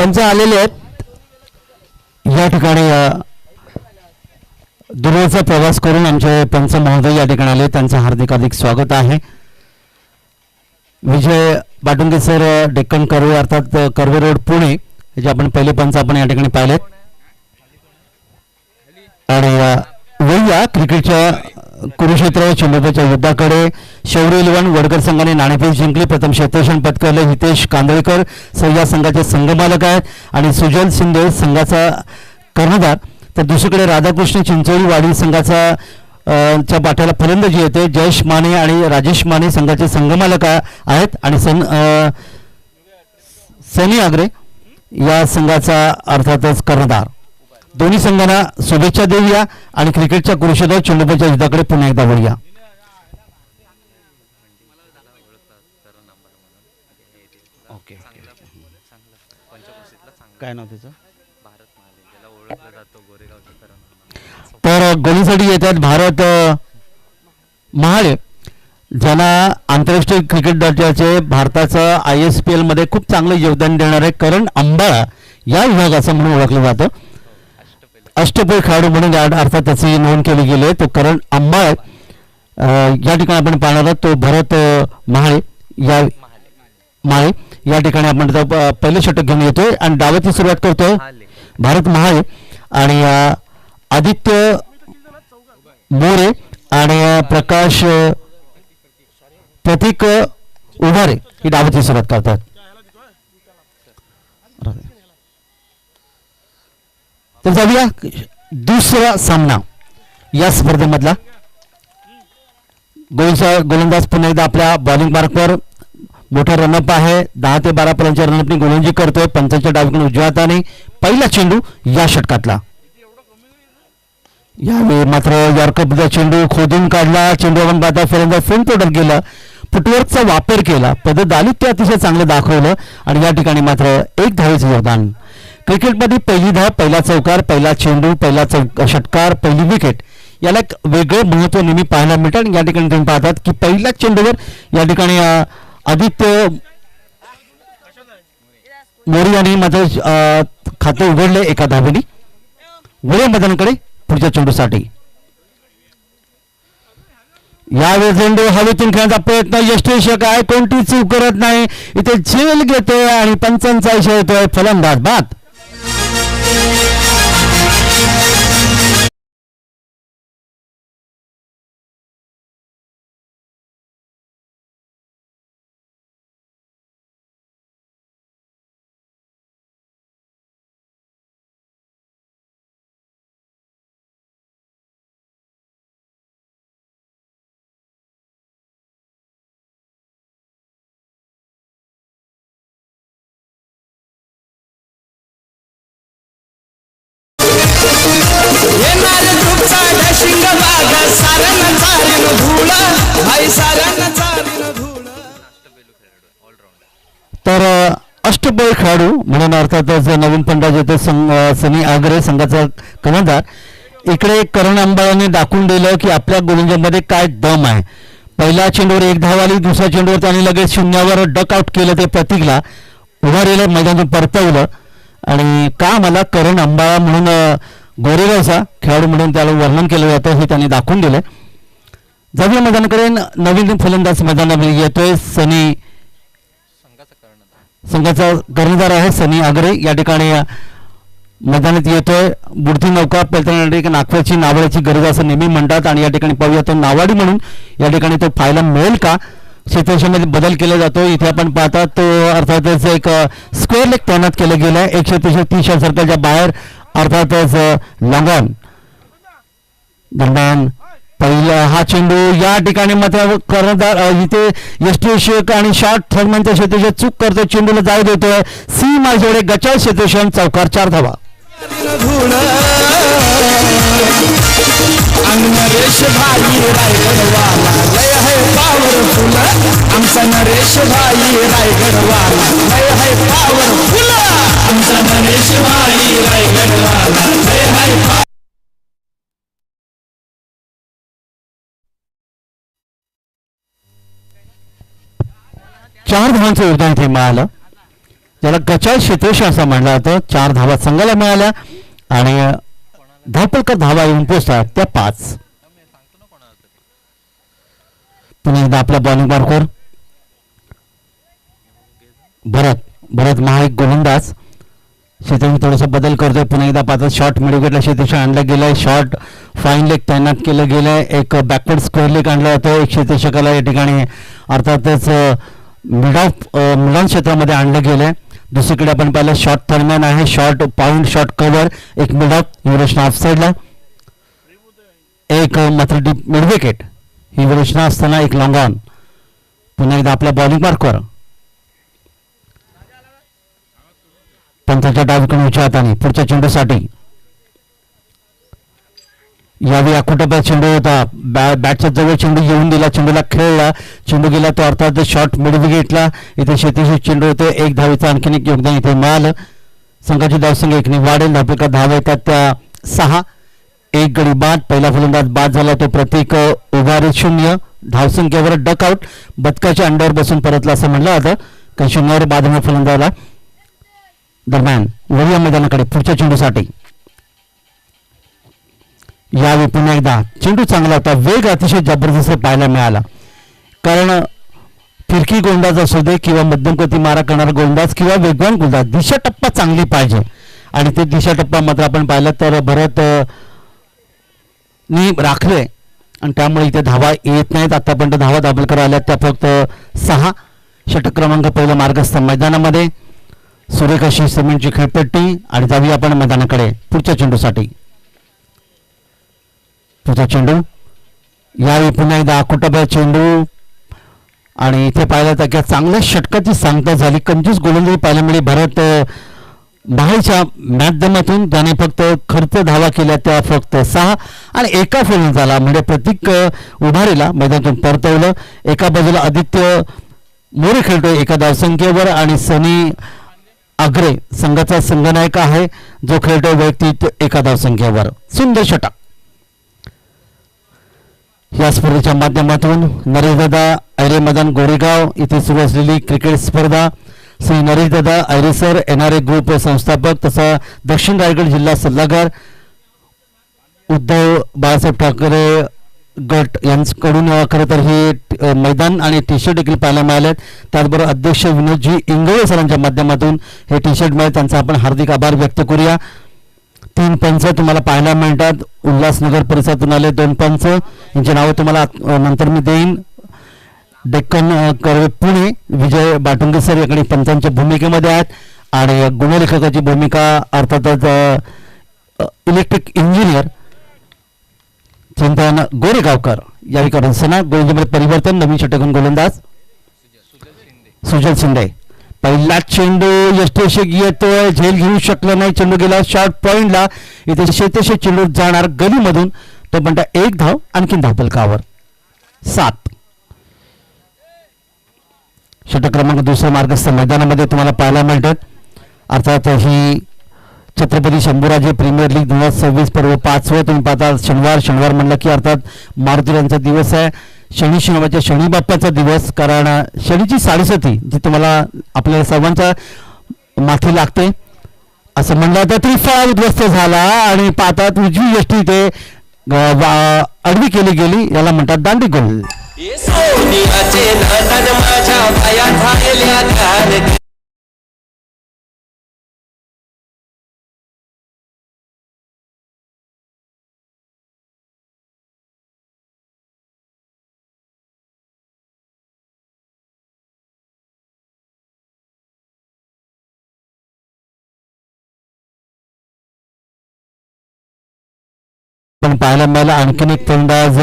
पंच आलेले आहेत या ठिकाणी दूरचा प्रवास करून आमचे पंच महोदय या ठिकाणी आले, त्यांचं हार्दिक हार्दिक स्वागत आहे. विजय बाटुंगे सर, डेक्कन कर्वे अर्थात कर्वे रोड पुणे, जे आपण पहिले पंच आपण या ठिकाणी पाहिलेत. आणि वैया क्रिकेटच्या कुरुक्षेत्र चेंडूच्या युद्धाकडे शौर्य 11 वडकर संघाने नाणेफेक जिंकली. प्रथम क्षेत्ररक्षण पत्करले हितेश कांदळेकर सह्या संघाचे संघमालक आहेत आणि सुजल शिंदे संघाचा कर्णधार. तर दुसरीकडे राधाकृष्ण चिंचोळीवाडी संघाचा च्या पाठ्याला फलंदाजी येते. जयेश माने आणि राजेश माने संघाचे संघमालक आहेत आणि सनी आगरे या संघाचा अर्थातच कर्णधार. दोन्ही संघांना शुभेच्छा देऊया आणि क्रिकेटच्या कुरुक्षेत्र चेंडूच्या युद्धाकडे पुन्हा एकदा वळूया. काय नाव त्याचं? तर गोलीसाठी येतात भारत महाळे, ज्यांना आंतरराष्ट्रीय क्रिकेट दर्जाचे भारताचं ISPL मध्ये खूप चांगलं योगदान देणारे करण अंबाळा या विभागाचं म्हणून ओळखलं जातं. अष्टपैलू खेळाडू म्हणून अर्थात त्याची नोंद केली गेली. तो करण अंबाळे या ठिकाणी आपण पाहणार आहोत. तो भरत माळे या ठिकाणी आपण पहिलं षटक घेऊन येतोय आणि डावाची सुरुवात करतोय भारत महाळे. आणि आदित्य मोरे आणि प्रकाश प्रतीक उभारे ही डावाची सुरुवात करतात. तर जाऊया दुसरा सामना या स्पर्धेमधला. गोलंदाज पुन्हा एकदा आपल्या बॉलिंग मार्कवर मोठा रनअप आहे. 10 ते 12 पर्यंतच्या रनअपनी गोलंदाजी करतोय. पंचांच्या डावीकडून उजव्या हाताने पहिला चेंडू या षटकातला. यावेळी मात्र यॉर्करचा चेंडू खोदून काढला. चेंडू आपण पाहता फलंदाज फ्रंट ऑर्डर गेला, फुटवर्कचा वापर केला, पददालित्य अतिशय चांगलं दाखवलं आणि या ठिकाणी मात्र एक धावेचं योगदान. क्रिकेटमध्ये पहिली धाव, पहिला चौकार, पहिला चेंडू, पहिला षटकार, पहिली विकेट याला एक वेगळं महत्त्व नेहमी पाहायला मिळतं. आणि या ठिकाणी तुम्ही पाहतात की पहिल्या चेंडूवर या ठिकाणी आदित्य मोरे यांनी मात्र खाते उघडले एका धावेने. वळूया मैदानाकडे पुढच्या चेंडूसाठी. यावेळी चेंडू हवेतून खेळण्याचा प्रयत्न यशस्वी आहे, कोणती चूक करत नाही. इथे झेल घेतोय आणि पंचांचा इशारा येतोय फलंदाज बाद. तर अष्टपैलू खेळाडू म्हणून अर्थातच नवीन फलंदाज येतो सनी आगरे संघाचा कर्णधार. इकडे करण अंबाळाने दाखवून दिलं की आपल्या गोलंदाजीमध्ये काय दम आहे. पहिल्या चेंडूवर एक धाव आली, दुसऱ्या चेंडूवर त्याने लगेच शून्यावर डक आउट केलं. ते प्रतीकला उभारलेलं मैदानातून परतवलं. आणि का मला करण अंबाळा म्हणून गोरेगावचा खेळाडू म्हणून त्याला वर्णन केलं जातं हे त्यांनी दाखवून दिलं. जाऊया मैदानाकडे. नवीन फलंदाज मैदानामध्ये येतोय सनी, संघाचा कर्णधार आहे सनी आगरे. या ठिकाणी मैदानात येतोय. बुडती नौका पळताना नागपूरची नावाड्याची गरज असं नेहमी म्हणतात आणि या ठिकाणी पाहूया तो नावाडी म्हणून या ठिकाणी तो पाहायला मिळेल का. क्षेत्ररक्षणामध्ये बदल केला जातो. इथे आपण पाहता तो अर्थातच एक स्क्वेअर लेग तैनात केलं गेलं आहे 130 सर्कलच्या बाहेर अर्थातच लॉंगॉन दरम्यान. पहिला हा चेंडू या ठिकाणी मात्र कर्णधार इथे यष्टीषक आणि शॉर्ट थर्डमॅनच्या क्षेत्राची चूक करतोय. चेंडूला जाऊ देतोय. सी माझ्याकडे गचाळ क्षेत्रक्षण चौकार 4 धावा. चार धावांचं योगदान इथे मिळालं. ज्याला गचाळ क्षेत्रश असं म्हणलं जातं. 4 धावा संघाला मिळाल्या आणि धावपलकर धावा येऊन पोहोचतात त्या 5. पुन्हा एकदा आपला बॉलिंग मार्कवर भरत महाडिक गोलंदाज. शेतीने थोडासा बदल करतोय. पुन्हा एकदा पाच शॉर्ट मिडविकेटला शेतीशी आणलं गेलंय. शॉर्ट फाईन लेग तैनात केलं गेलंय. एक बॅकवर्ड स्क्वेअर लेग आणला जातो. एक शेतीशकाला या ठिकाणी अर्थातच मिड ऑन क्षेत्रामध्ये आणलं गेलंय. दुसरीकडे आपण पाहिलं शॉर्ट दरम्यान आहे. शॉर्ट पॉइंट शॉर्ट कव्हर एक मिड ऑफ युवरेशना ऑफ साईडला. एक मात्र डीप मिडविकेट ही युवरेशना असताना एक लॉंग ऑन. पुन्हा एकदा आपल्या बॉलिंग मार्कवर पंथाच्या डावीकडून उच्च हाताने पुढच्या चेंडूसाठी. यावेळी अकुटबा चेंडू होता. बॅटच्या जवळ चेंडू येऊन दिला. चेंडूला खेळला. चेंडू गेला तो अर्थात शॉर्ट मिडविकेटला. इथे शेतीशी चेंडू होते. एक धावेचं आणखीन एक योगदान इथे मिळालं. संघाची धावसंख्या एकने वाढेल. धावपैकी धावा येतात त्या 6. एक गडी बाद. पहिला फलंदाज बाद झाला तो प्रतीक उभारे 0. धावसंख्येवर डकआउट. बदकाच्या अंड्यावर बसून परतला असं म्हणलं जातं. काही 0वर बाद होणार फलंदाजाला. दरम्यान वरिया मैदानाकडे पुढच्या चेंडूसाठी. यावेळी पुन्हा एकदा चेंडू चांगला होता. वेग अतिशय जबरदस्त पाहायला मिळाला. कारण फिरकी गोलंदाज असू दे किंवा मध्यम गती मारा करणारा गोलंदाज किंवा वेगवान गोलंदाज दिशा टप्पा चांगली पाहिजे. आणि ते दिशा टप्पा मात्र आपण पाहिलं तर भरत नी राखले आणि त्यामुळे इथे धावा येत नाहीत. आतापर्यंत धावा दाभोलकर आल्या त्या फक्त 6. षटक क्रमांक पहिला मार्गस्थ मैदानामध्ये. सुरेख अशी सिमेंटची खेळपट्टी आणि जाऊया आपण मैदानाकडे पुढच्या चेंडूसाठी. पुढचा चेंडू यावेळी पुन्हा एकदा कुटबा चेंडू आणि इथे पाहिलं तर चांगल्या षटकाची सांगता झाली. कंजूस गोलंदाजी पाहायला मिळाली. भरत बाहेरच्या माध्यमातून त्याने फक्त खर्च धावा केल्या त्या फक्त 6 आणि एका फलंदाजाला म्हणजे प्रतीक उभारेला मैदानातून परतवलं. एका बाजूला आदित्य मोरे खेळतोय एका धावसंख्येवर आणि सनी आग्रे संघाचा संघनायक आहे जो खेळतोय वैयक्तिक एका धावसंख्येवर. सुंदर षटक. या स्पर्धेच्या माध्यमातून नरेशदादा ऐरे मैदान गोरेगाव इथे सुरू असलेली क्रिकेट स्पर्धा. श्री नरेशदादा ऐरे सर NRA ग्रुप संस्थापक तसा दक्षिण रायगड जिल्हा सल्लागार उद्धव बाळासाहेब ठाकरे गट यांच्याकडून खरं तर हे मैदान आणि टी शर्ट देखील पाहायला मिळाले. त्याचबरोबर अध्यक्ष विनोदजी इंगळे सरांच्या माध्यमातून हे टी शर्ट मिळाले. त्यांचा आपण हार्दिक आभार व्यक्त करूया. 3 पंच तुम्हाला पाहायला मिळतात. उल्हासनगर परिसरातून आले 2 पंच. यांची नावं तुम्हाला नंतर मी देईन. डेक्कन कर्वे पुणे विजय बाटुंगे सर याकडे पंचांच्या भूमिकेमध्ये आहेत आणि गुणलेखकाची भूमिका अर्थातच इलेक्ट्रिक इंजिनियर चिंतन गोरेगावकर यावेळी करून सना. गोलंदाजीमध्ये परिवर्तन. नवीन षटकून गोलंदाज सुजल शिंदे. पहिला चेंडू यष्टेशे येतोय. झेल घेऊ शकला नाही. चेंडू गेला शॉर्ट पॉइंटला. इथे शेतेशे चेंडू जाणार गलीमधून. तो म्हणता 1 धाव आणखीन धावपलकावर 7. षटक क्रमांक दुसऱ्या मार्गस्थ मैदानामध्ये तुम्हाला पाहायला मिळतात. अर्थात ही छत्रपती शंभूराजे प्रीमियर लीग 2026 पर्व 5वा तुम्ही पाहता. शनिवार म्हणलं की अर्थात मारुतीरांचा दिवस आहे. शनी शनी बाप्पाचा दिवस. कारण शनीची 7.5 जी तुम्हाला आपल्याला सर्वांच्या माथी लागते असं म्हणलं तर त्रिफळा उद्ध्वस्त झाला आणि पाहतात उजवी यष्टी ते अडवी केली गेली. याला म्हणतात दांडी गोल. पण पाहायला मिळाला आणखीन एक फलंदाज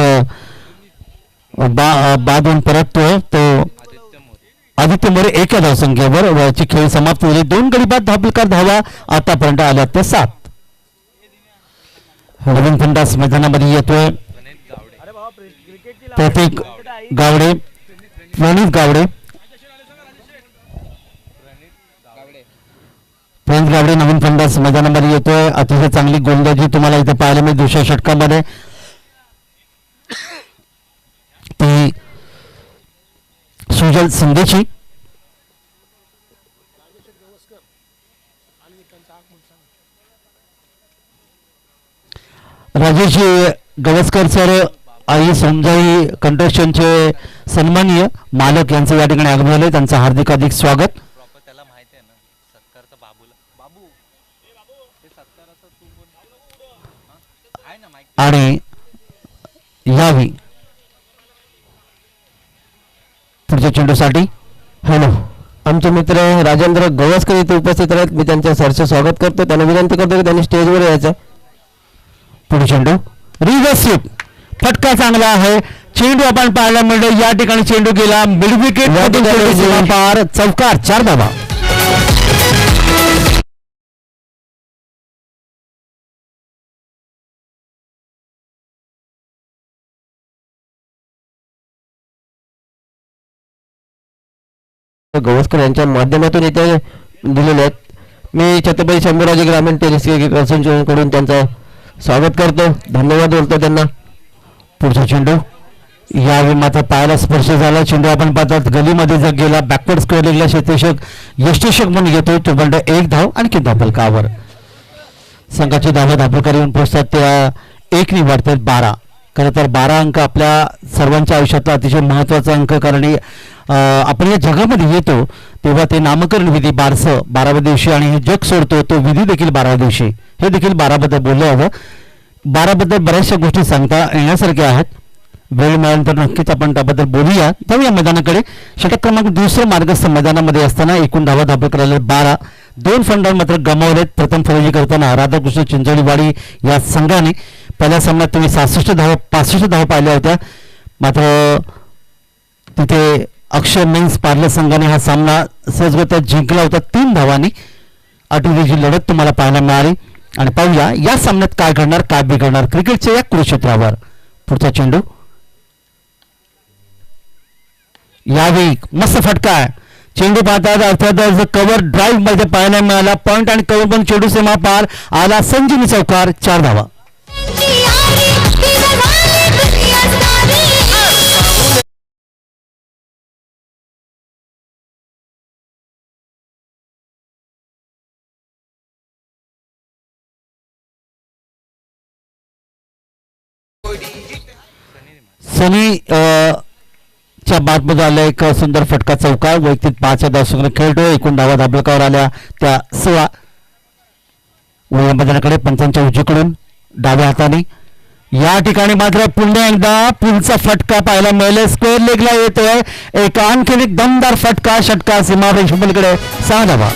बाद होऊन परततोय तो आदित्य मोरे एका धावसंख्येवर. वयाची खेळ समाप्त झाली. 2 गडी बाद. धावपलकार धावा आतापर्यंत आल्या त्या 7. नवीन फलंदाज मैदानामध्ये येतोय प्रतीक गावडे प्रणित गावडे. प्रणित गावडे नवीन फलंदाज मैदानामध्ये येतोय. अतिशय चांगली गोलंदाजी तुम्हाला इथे पाहायला मिळेल. दुसऱ्या षटकामध्ये ती सुजल शिंदेची. राजेश गवसकर सर आई समजाई कंट्रक्शनचे सन्माननीय मालक यांचं या ठिकाणी आगमन झाले, त्यांचं हार्दिक हार्दिक स्वागत. आणि यावी पुढच्या चेंडूसाठी हॅलो आमचे मित्र राजेंद्र गवसकर इथे उपस्थित आहेत. मी त्यांच्या सरचे स्वागत करतो. त्यांना विनंती करतो की त्यांनी स्टेजवर यायचं. पुढे चेंडू रिव्हर्स स्वीप, फटका चांगला आहे. चेंडू आपण पाहायला मिळतो या ठिकाणी. चेंडू गेला मिड विकेट पार, चौकार, 4 धावा. गवसकर यांच्या माध्यमातून इथे दिलेले आहेत. मी छत्रपती शंभूराजे ग्रामीण टेनिस कडून त्यांचं स्वागत करतो, धन्यवाद बोलतो त्यांना. पुढचा चेंडू यावेळी मात्र पायाला स्पर्श झाला. चेंडू आपण पाहतात गलीमध्ये जर गेला, बॅकवर्ड स्क्वेअर लेगला क्षेत्ररक्षक यष्टीषक म्हणून घेतो. तो बंड 1 धाव आणखी धावफलकावर. संघाची धावा धापलकर येऊन पोहोचतात त्या 1 ने वाढतात 12. खरं तर 12 अंक आपल्या सर्वांच्या आयुष्यातला अतिशय महत्त्वाचा अंक, कारण आपण या जगामध्ये येतो तेव्हा ते नामकरण विधी बारसं 12व्या दिवशी आणि हे जग सोडतो तो विधी देखील 12व्या दिवशी. हे देखील 12बद्दल बोललं हवं. 12बद्दल बऱ्याचशा गोष्टी सांगता येण्यासारख्या आहेत. वेळ मिळाल्यानंतर नक्कीच आपण त्याबद्दल बोलूया. जाऊया मैदानाकडे. षटक क्रमांक 2 मार्गस्थ मैदानामध्ये असताना एकूण धावा धापलकराला 12. 2 फलंदाज मात्र गमावलेत. प्रथम फलंदाजी करताना राधाकृष्ण चिंचोलीवाडी या संघाने पहिल्या सामन्यात तुम्ही 65 धावा पाहिल्या होत्या. मात्र तिथे अक्षय मेन्स पार्ले संघाने हा सामना सहजगत्या जिंकला होता 3 धावांनी. अटीची लढत तुम्हाला पाहायला मिळाली. आणि पाहूया या सामन्यात काय घडणार, काय बिघडणार क्रिकेटच्या या कुरुक्षेत्रावर. पुढचा चेंडू यावेळी मस्त फटका आहे. चेंडू पाहतात अर्थातच कव्हर ड्राईव्ह मध्ये पाहायला मिळाला. पॉइंट आणि कव्हर पण चेंडू सीमा पार आला. संजीवनी चौकार, 4 धावा. सनी च्या बादमध्ये आला एक सुंदर फटका चौकार. वैयक्तिक 5 धावसंख्येने खेळतो. एकूण धावा धाबलकावर आल्या त्या 16. वया मैदानाकडे पंचांच्या उजवीकडून डाव्या हाताने या ठिकाणी मात्र पुन्हा एकदा पुलचा फटका पाहायला मिळेल. स्क्वेअर लेगला येतोय एक आणखीन एक दमदार फटका. षटका सीमारेष पलीकडे 6 धावा.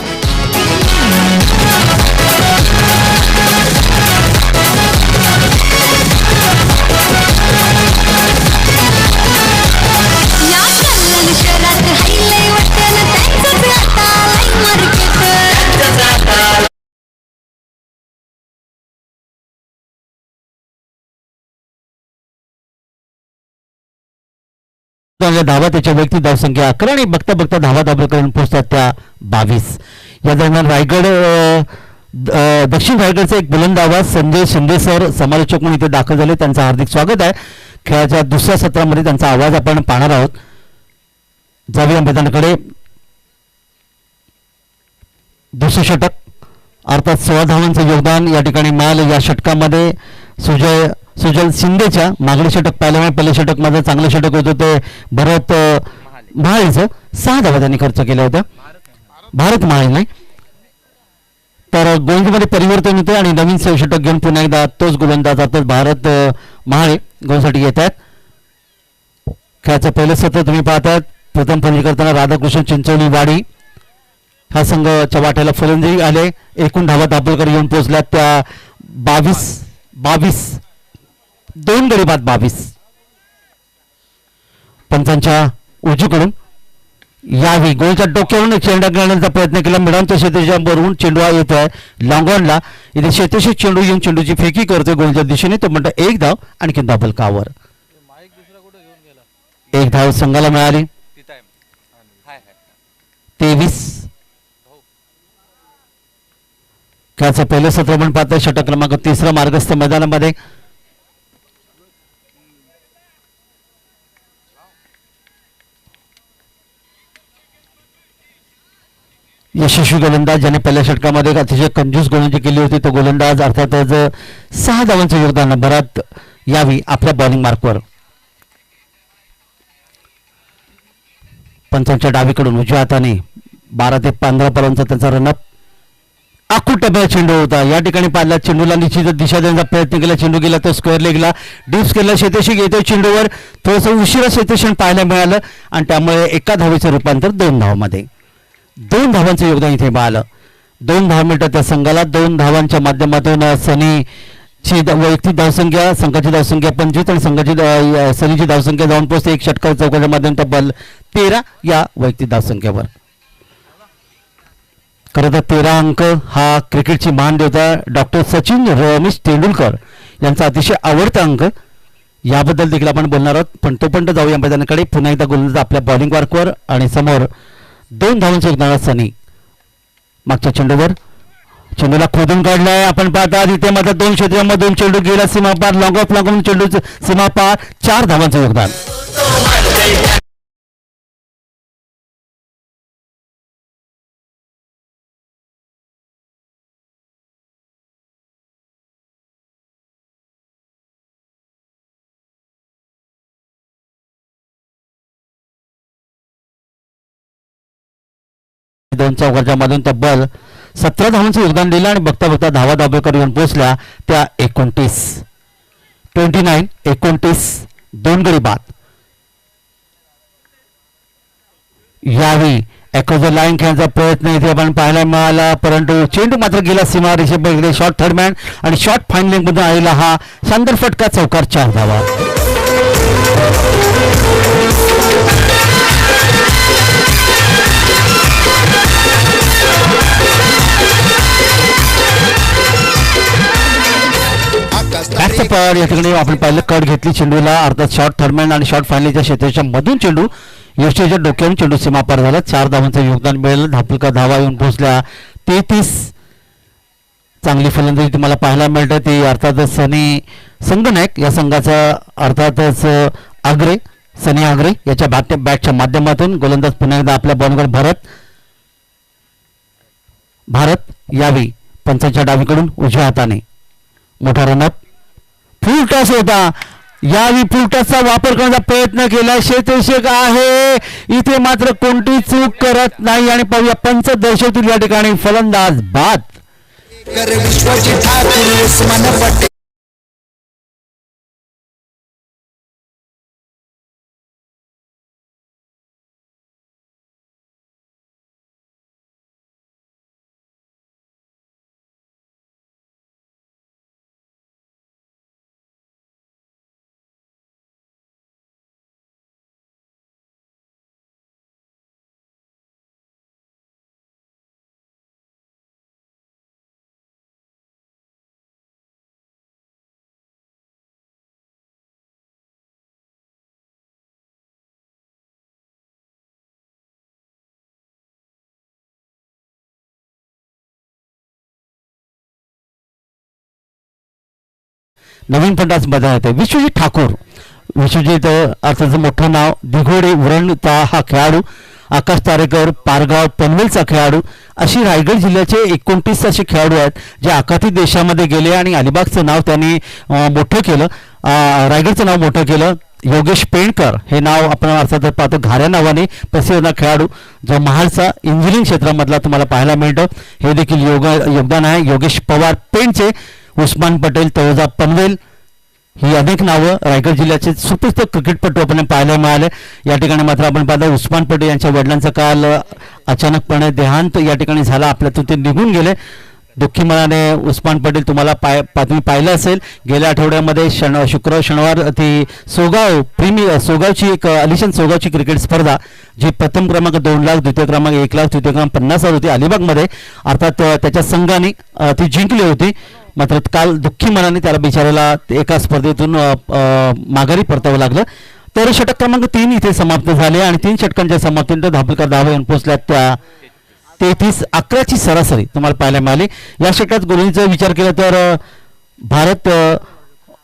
धावा त्याच्या वैयक्तिक धावसंख्या 11 आणि बघता बघता धावा धाबलकरून पोहोचतात त्या 22. या दरम्यान रायगड दक्षिण रायगडचा एक बुलंद आवाज संजय शिंदे सर समालोचक म्हणून इथे दाखल झाले. त्यांचं हार्दिक स्वागत आहे. खेळाच्या दुसऱ्या सत्रामध्ये त्यांचा आवाज आपण पाहणार आहोत. जाऊया मैदानाकडे. दुसरं षटक अर्थात 16 धावांचं योगदान या ठिकाणी मिळालं. या षटकामध्ये सुजल शिंदेच्या मागणी षटक पाहिल्यामुळे पहिले षटक मध्ये चांगलं षटक होतं ते भरत महाळीचं. 6 धावा त्यांनी खर्च केल्या होत्या. भारत महाळी नाही तर गोलंदाजीमध्ये परिवर्तन होते आणि नवीन षटक घेऊन पुन्हा एकदा तोच गोलंदाज आता भारत महाळे गोलसाठी येत आहेत. खेळाचं पहिलं सत्र तुम्ही पाहतात. प्रथम फलंदाजी करताना राधाकृष्ण चिंचोलीवाडी हा संघाच्या वाट्याला फलंदाजी आले. एकूण धावा दापोलकर येऊन पोहोचल्या त्या 22. 2 गडी बाद 22. पंचांच्या उजवीकडून यावी गोलच्या डोक्यावरून चेंडू घेण्याचा प्रयत्न केला. मिडांच्या क्षेत्राच्या बरोबर चेंडू येतोय लॉंगॉनला. इथे क्षेत्रशी चेंडू येऊन चेंडूची फेकी करतोय गोलच्या दिशेने. तो म्हणतो 1 धाव आणखी दाबलकावर. 1 धाव संघाला मिळाली. 23. खेळाचं पहिलं सत्र पण पाहतोय षटक क्रमांक 3 मार्गस्थ मैदानामध्ये. यशस्वी गोलंदाज ज्याने पहिल्या षटकामध्ये एक अतिशय कंजूस गोलंदाजी केली होती, तो गोलंदाज अर्थातच 6 धावांचं योगदान भरत यावी आपल्या बॉलिंग मार्कवर. पंचांच्या डावीकडून उजव्या हाताने 12 ते 15 पर्यंत त्यांचा रनअप. आखूड टप्प्याचा चेंडू होता. या ठिकाणी पाहिला चेंडूला निश्चित दिशा देण्याचा प्रयत्न केला. चेंडू गेला तो स्क्वेअर लेगला, डीप स्क्वेअरला शेतेशी घेतो. चेंडूवर थोडंसं उशिरा शेतेशन पाहायला मिळालं आणि त्यामुळे एका धावेचं रूपांतर 2 धावांमध्ये. 2 धावांचं योगदान इथे मिळालं. 2 धावा मिळतात त्या संघाला. 2 धावांच्या माध्यमातून सनीची वैयक्तिक धावसंख्या, संघाची धावसंख्या 25 आणि सनीची धावसंख्या जाऊन पोहोचते 1 षटकार चौकाच्या माध्यमातून तब्बल 13 या वैयक्तिक धावसंख्येवर. खरं तर 13 अंक हा क्रिकेटची मान देवता डॉक्टर सचिन रमेश तेंडुलकर यांचा अतिशय आवडता अंक. याबद्दल देखील आपण बोलणार आहोत, पण तोपर्यंत जाऊया मैदानाकडे. पुन्हा एकदा गोलंदाज आपल्या बॉलिंग मार्कवर आणि समोर 2 धावांचं योगदान सनी. मागच्या चेंडूवर चेंडूला खोदून काढलाय. आपण पाहता तिथे मात्र 2 क्षेत्रांमधून चेंडू गेला सीमापार. लॉंग ऑफ लागून चेंडू सीमापार. 4 धावांचं योगदान. दोन चौकाच्या मधून तब्बल 17 धावांचं योगदान दिलं आणि बघता बघता धावा दाबेकर येऊन पोहोचल्या त्या 29. 2 गडी बाद. यावेळी ॲक्रोस लाईन खेळण्याचा प्रयत्न इथे आपण पाहायला मिळाला, परंतु चेंडू मात्र गेला सीमा रेषेपलीकडे. शॉर्ट थर्डमॅन आणि शॉर्ट फाईन मधून आलेला हा शानदार फटका. चौकार. 4 धावा. या ठिकाणी आपण पाहिलं कट घेतली चेंडूला, अर्थात शॉर्ट थर्डमॅन आणि शॉर्ट फायनलच्या क्षेत्राच्या मधून चेंडू यष्टीच्या डोक्यावरून चेंडू सीमापार झाला. 4 धावांचं योगदान मिळालं. धापलका धावा येऊन पोहोचल्या 33. चांगली फलंदाजी तुम्हाला पाहायला मिळतं ती अर्थातच सनी संगनायक या संघाचा, अर्थातच आग्रे, सनी आग्रे याच्या बॅटच्या माध्यमातून. गोलंदाज पुन्हा एकदा आपल्या बॉलवर भारत यावी पंचांच्या डावीकडून उजव्या हाताने. मोठा रनअप. फुल टॉस होता. यावेळी फुल टॉसचा वापर करण्याचा प्रयत्न केला. शेतशेक आहे इथे मात्र कोणती चूक करत नाही आणि पाहूया पंच दर्शवतील या ठिकाणी फलंदाज बाद. नवीन फलंदाज बदल होते. विश्वजित ठाकूर. विश्वजित अर्थाचं मोठं नाव. दिघोडे उरणचा हा खेळाडू. आकाश तारेकर पारगाव पनवेलचा खेळाडू. अशी रायगड जिल्ह्याचे 29 असे खेळाडू आहेत जे आखाती देशामध्ये गेले आणि अलिबागचं नाव त्यांनी मोठं केलं, रायगडचं नाव मोठं केलं. योगेश पेणकर हे नाव आपण अर्थात पाहतो घाऱ्या नावाने प्रसिद्ध खेळाडू जो महाडचा इंजिनिअरिंग क्षेत्रामधला तुम्हाला पाहायला मिळतं. हे देखील योगदान आहे. योगेश पवार पेणचे. उस्मान पटेल तळोजा पनवेल ही अनेक नावं रायगड जिल्ह्याचे सुप्रसिद्ध क्रिकेटपटू आपण पाहायला मिळाले. या ठिकाणी मात्र आपण पाहतो उस्मान पटेल यांच्या वडिलांचा काल अचानकपणे देहांत या ठिकाणी झाला. आपल्यातून ते निघून गेले. दुःखी मनाने उस्मान पटेल तुम्हाला तुम्ही पाहिलं असेल गेल्या आठवड्यामध्ये शुक्रवार शनिवार ती सोगावची एक अलिशन सोगावची क्रिकेट स्पर्धा जी प्रथम क्रमांक 2 लाख, द्वितीय क्रमांक 1 लाख, तृतीय क्रमांक 50,000 होती अलिबागमध्ये. अर्थात त्याच्या संघाने ती जिंकली होती. मात्र काल दुःखी मनाने त्याला बिचारायला एका स्पर्धेतून माघारी परतावं लागलं. तर षटक क्रमांक 3 इथे समाप्त झाले आणि 3 षटकांच्या समाप्तीनंतर धापलकर धावा येऊन पोहोचल्या त्या 33. 11ची सरासरी तुम्हाला पाहायला मिळाली. या षटकात गोलंदाजीचा विचार केला तर भारत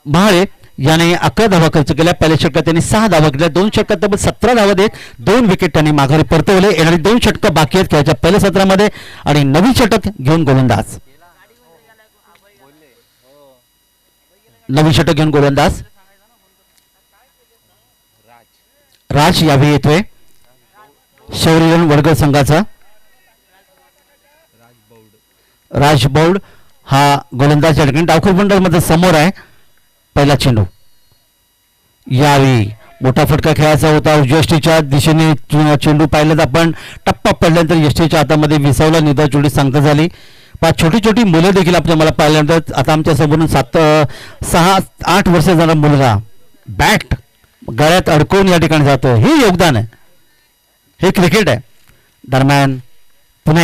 महाळे याने 11 धावा खर्च केल्या. पहिल्या षटकात त्यांनी 6 धावा केल्या. 2 षटकात तब्बल 17 धावा देत 2 विकेट त्यांनी माघारी परतवले. येणारी 2 षटकं बाकी आहेत खेळाच्या पहिल्या सत्रामध्ये आणि नवीन षटक घेऊन गोलंदाज. नवीन षटक घेऊन गोलंदाज राज यावेळी येतोय शौर्य वडगर संघाचा. राज बौड हा गोलंदाज या ठिकाणी डावखुर बंडलमध्ये समोर आहे. पहिला चेंडू यावेळी मोठा फटका खेळायचा होता. यष्टीच्या दिशेने चेंडू पाहिलं तर आपण टप्पा पडल्यानंतर यष्टीच्या हातामध्ये विसावला. निदा चोडी सांगता झाली. छोटी छोटी मुलं देखील आपल्या मला पाहिल्यानंतर आता आमच्या समोरून 6-8 वर्ष जाणारा मुलगा बॅट गळ्यात अडकवून या ठिकाणी जातो. हे योगदान आहे. हे क्रिकेट आहे. दरम्यान पुन्हा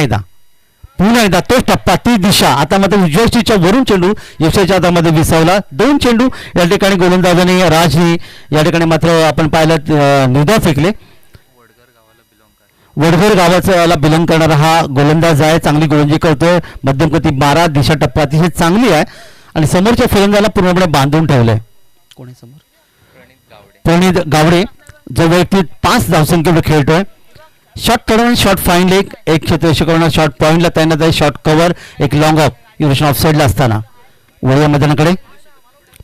एकदा तोच टप्पा ती दिशा. आता मात्र उजव्या वरून चेंडू यशाच्या हातामध्ये विसावला. 2 चेंडू या ठिकाणी गोलंदाजाने राजनी या ठिकाणी मात्र आपण पाहिलं निर्धाव फेकले. वडघर गावाला बिलॉंग करणारा हा गोलंदाज आहे. चांगली गोलंदाजी करतोय. मध्यम गती 12 दिशा टप्पा अतिशय चांगली आहे आणि समोरच्या फलंदाजाला पूर्णपणे बांधून ठेवलंय. कोणी समोर प्रणित गावडे जो वैयक्तिक 5 धावसंख्येवर खेळतोय. शॉर्ट कडून शॉर्ट फाईन लेग एक क्षेत्ररक्षक शॉर्ट पॉईंटला तैनात आहे. शॉर्ट कव्हर एक लॉंग ऑफ युरेशन ऑफ साईडला असताना वळीया मैदानाकडे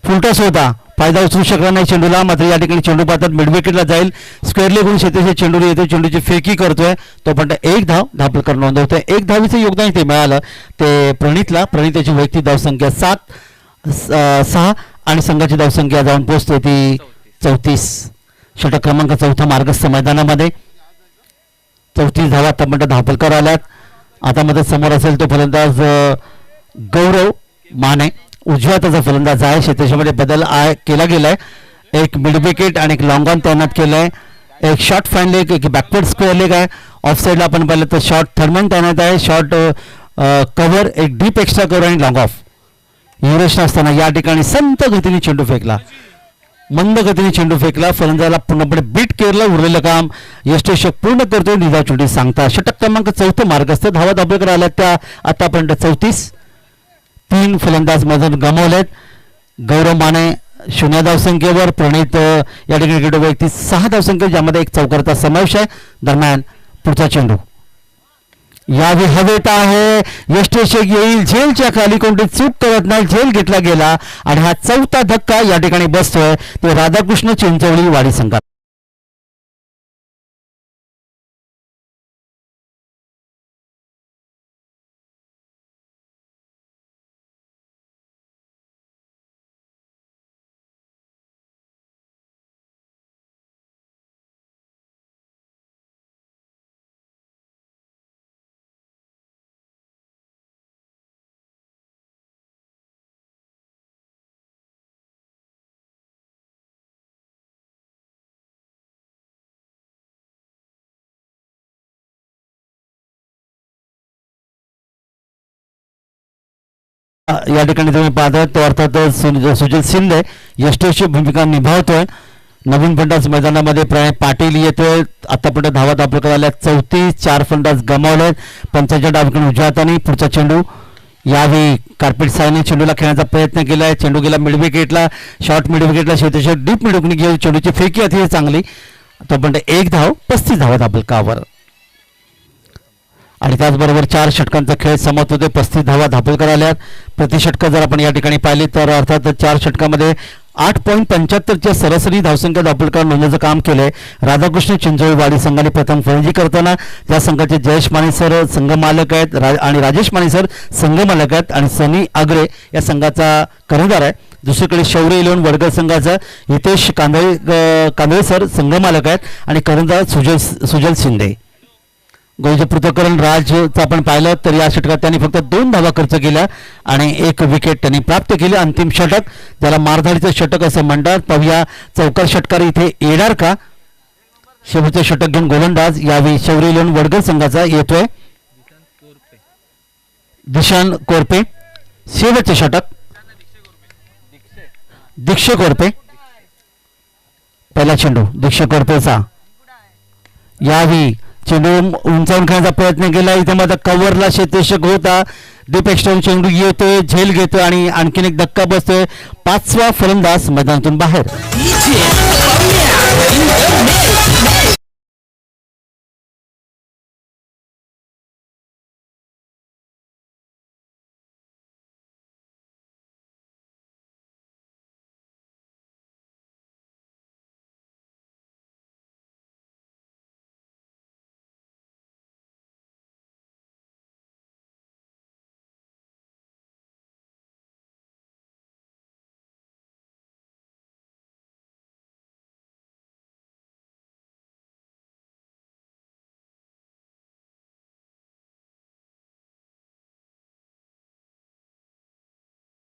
फुलटॉस होता. फायदा उचलू शकला नाही चेंडूला. मात्र या ठिकाणी चेंडू पाहतात मिड विकेटला जाईल. स्क्वेअर लेगून शेतीचे चेंडू येतो. चेंडूची फेकी करतोय तो पण 1 धाव धापलकर नोंदवतोय. 1 धावीचं योगदान ते मिळालं ते प्रणितला. प्रणिताची वैयक्तिक धावसंख्या 6 आणि संघाची धावसंख्या जाऊन पोहोचते ती 34. षटक क्रमांक 4 मार्गस्थ मैदानामध्ये 34 धावा आतापर्यंत धापलकर आल्यात. आता मध्ये समोर असेल तो फलंदाज गौरव माने. उजव्या त्याचा फलंदाज आहे. क्षेत्रक्षेत्रामध्ये बदल केला गेलाय. एक मिड विकेट आणि एक लॉंग ऑन तैनात केलंय. एक शॉर्ट फाईन लेग एक बॅकवर्ड स्क्वेअर लेग आहे. ऑफ साईडला आपण पाहिलं तर शॉर्ट थर्मन तैनात आहे. शॉर्ट कव्हर एक डीप एक्स्ट्रा कव्हर आणि लॉंग ऑफ युरेशन असताना या ठिकाणी संत गतीने चेंडू फेकला. मंद गतीने चेंडू फेकला. फलंदाजाला पूर्णपणे बीट केलं. उरलेलं काम यष्टेशक पूर्ण करतोय. निदा चोटी सांगता. षटक क्रमांक 4 मार्गस्थ धावा धापलकर आल्या त्या आतापर्यंत 34. 3 फलंदाज मैदान गमावलेत. गौरव माने 0 धावसंख्येवर. प्रणित या ठिकाणी वैयक्तिक 6 धावसंख्या ज्यामध्ये एक चौकारचा समावेश आहे. दरम्यान पुढचा चेंडू यावेळी हवेत आहे. यष्टेशक येईल. झेलच्या खाली कोणती चूक करत नाही. झेल घेतला गेला आणि हा 4था धक्का या ठिकाणी बसतोय ते राधाकृष्ण चिंचवली वाडी संघात. या ठिकाणी तुम्ही पाहता तो अर्थातच सुजल शिंदे यष्टेची भूमिका निभावतोय. नवीन फलंदाज मैदानामध्ये पाटील येतोय. आतापर्यंत धावा धापलकर आल्या 34. 4 फलंदाज गमावले. पंचाच्या डावीकडून उजव्या हाताने पुढचा चेंडू यावेळी कार्पेट सायने चेंडूला खेळण्याचा प्रयत्न केलाय. चेंडू गेला मिड विकेटला. शॉर्ट मिड विकेटला शेवटी डीप मिड विकेट घेऊन चेंडूची फेकी अतिशय चांगली. आतापर्यंत 1 धाव 35 धावा धापलकावर आणि त्याचबरोबर 4 षटकांचा खेळ समाप्त होते. 35 धावा धापलकर आल्यात. प्रति षटक जर आपण या ठिकाणी पाहिली तर अर्थात 4 षटकामध्ये 8.75च्या सरासरी धावसंख्या धापलकर नोंदण्याचं काम केलंय. राधाकृष्ण चिंचोळी वाडी संघाने प्रथम फलंदाजी करताना त्या संघाचे जयेश माने सर संघ मालक आहेत आणि राजेश माने सर संघ मालक आहेत आणि सनी आगरे या संघाचा कर्णधार आहे. दुसरीकडे शौर्य इलेव्हन वडगर संघाचा हितेश कांदळे सर संघ मालक आहेत आणि कर्णधार सुजल शिंदे. गोलचे पृथक्करण राजचं आपण पाहिलं तर या षटकात त्यांनी फक्त 2 धावा खर्च केल्या आणि 1 विकेट त्यांनी प्राप्त केले. अंतिम षटक ज्याला मारधाडीचं षटक असं म्हणतात. पाहूया चौकार षटकार इथे येणार का. शेवटचे षटक घेऊन गोलंदाज यावेळी शौर्य इलेव्हन वडगर संघाचा येतोय दिशान कोरपे. शेवटचे षटक दीक्षे कोरपे. पहिला चेंडू दीक्षे कोरपेचा यावेळी चेंडू उंचावून खेळण्याचा प्रयत्न केला. इथे मात्र कव्हरला क्षेत्ररक्षक होता. डीप एक्स्ट्राऊन चेंडू येतोय, झेल घेतोय आणि आणखीन एक धक्का बसतोय. 5वा फलंदाज मैदानातून बाहेर.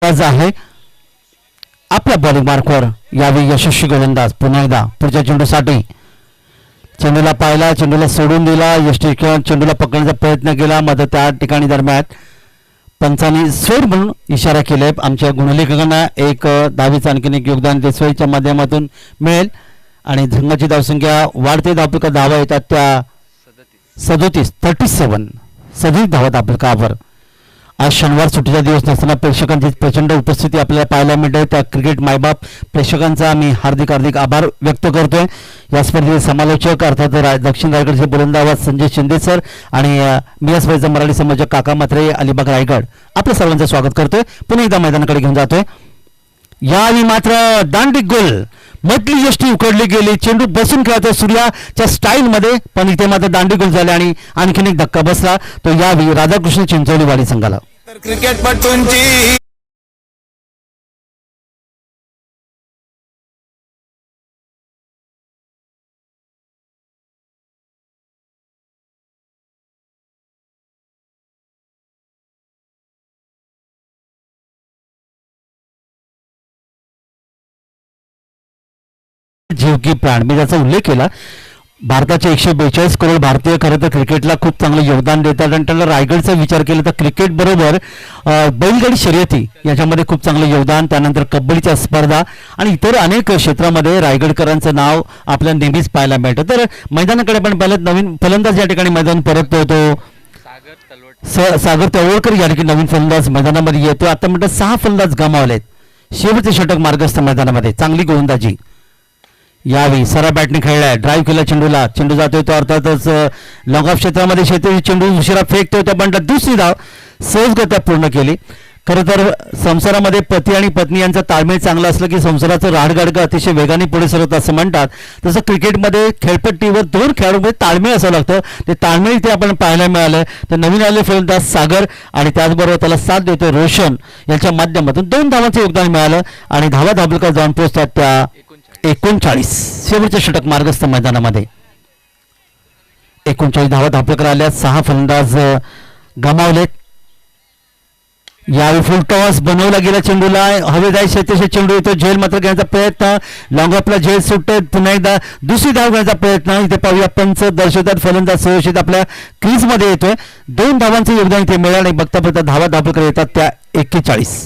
आहे आपल्या बॉलिंग मार्कवर यावेळी यशस्वी गोलंदाज. पुन्हा एकदा पुढच्या चेंडूसाठी चेंडूला पाहिला, चेंडूला सोडून दिला. चेंडूला पकडण्याचा प्रयत्न केला, मात्र त्या ठिकाणी दरम्यान पंचांनी सोड म्हणून इशारा केलाय. आमच्या गुणलेखकांना एक धावीचं आणखीन एक योगदान देसवाईच्या माध्यमातून मिळेल आणि झंगाची धावसंख्या वाढते. धावपैका धावा येतात त्या 37 धावा धावपैकावर. आज शनिवार सुट्टीचा दिवस नसताना प्रेक्षकांची प्रचंड उपस्थिती आपल्याला पाहायला मिळते. त्या क्रिकेट मायबाप प्रेक्षकांचा मी हार्दिक आभार व्यक्त करतोय. या स्पर्धेचे समालोचक अर्थात दक्षिण रायगडचे गोलंदाज संजय शिंदे सर आणि मियासबाईचा मराठी समाजक काका मात्रे अलिबाग रायगड आपल्या सर्वांचं स्वागत करतोय. पुन्हा एकदा मैदानाकडे घेऊन जातोय. यावेळी मात्र दांडी गोल मधली यष्टी उकडली गेली. चेंडू बसून खेळतो सूर्याच्या स्टाईलमध्ये, पण इथे मात्र दांडी गोल झाले आणि आणखीन एक धक्का बसला. तो यावेळी राधाकृष्ण चिंचोलीवाडी संघाला. क्रिकेटपटूंची जीव की प्राण मी त्याचा उल्लेख केला. भारताचे 142 करोड भारतीय खरं तर क्रिकेटला खूप चांगलं योगदान देतात आणि त्यांना रायगडचा विचार केला तर क्रिकेट बरोबर बैलगाडी शर्यती याच्यामध्ये खूप चांगलं योगदान, त्यानंतर कबड्डीच्या स्पर्धा आणि इतर अनेक क्षेत्रामध्ये रायगडकरांचं नाव आपल्याला नेहमीच पाहायला मिळतं. तर मैदानाकडे पण पाहिलं नवीन फलंदाज या ठिकाणी मैदान परततो तो सागर तळवळकर या ठिकाणी नवीन फलंदाज मैदानामध्ये येतो. आता म्हणतात 6 फलंदाज गमावलेत. शेवटचे षटक मार्गस्थ मैदानामध्ये चांगली गोलंदाजी यावेळी सरा बॅटने खेळलाय. ड्राईव्ह केला चेंडूला, चेंडू जातोय तो अर्थातच लॉंग ऑफ क्षेत्रामध्ये शेती चेंडू उशिरा फेकतोय. त्या बंडात दुसरी धाव सहजगत्या पूर्ण केली. खरं तर संसारामध्ये पती आणि पत्नी यांचा ताळमेळ चांगला असलं की संसाराचं राडगाडगं अतिशय वेगाने पुढे सरत असं म्हणतात. तसं क्रिकेटमध्ये खेळपट्टीवर 2 खेळाडूंमध्ये ताळमेळ असावं लागतं. ते ताळमेळ इथे आपण पाहायला मिळालं. तर नवीन आलेले फलंदाज सागर आणि त्याचबरोबर त्याला साथ देतो रोशन यांच्या माध्यमातून 2 धावांचं योगदान मिळालं आणि धावा धाबलका जाऊन पोहोचतात त्या 39. शेवटचे षटक मार्गस्थ मैदानामध्ये 39 धावा धापलकर आल्या. 6 फलंदाज गमावलेत. यावेळी फुल टॉस बनवला गेला चेंडूला, हवेदाई क्षेत्रक्षक चेंडू येतो. झेल मात्र घेण्याचा प्रयत्न, लॉंग ऑफला झेल सुटते. पुन्हा एकदा दुसरी धाव घेण्याचा प्रयत्न. इथे पाहूया पंच दर्शवतात फलंदाज सुरक्षित आपल्या क्रीजमध्ये येतोय. 2 धावांचं योगदान इथे मिळालं आणि बघता बघता धावा धापलकर येतात त्या 41.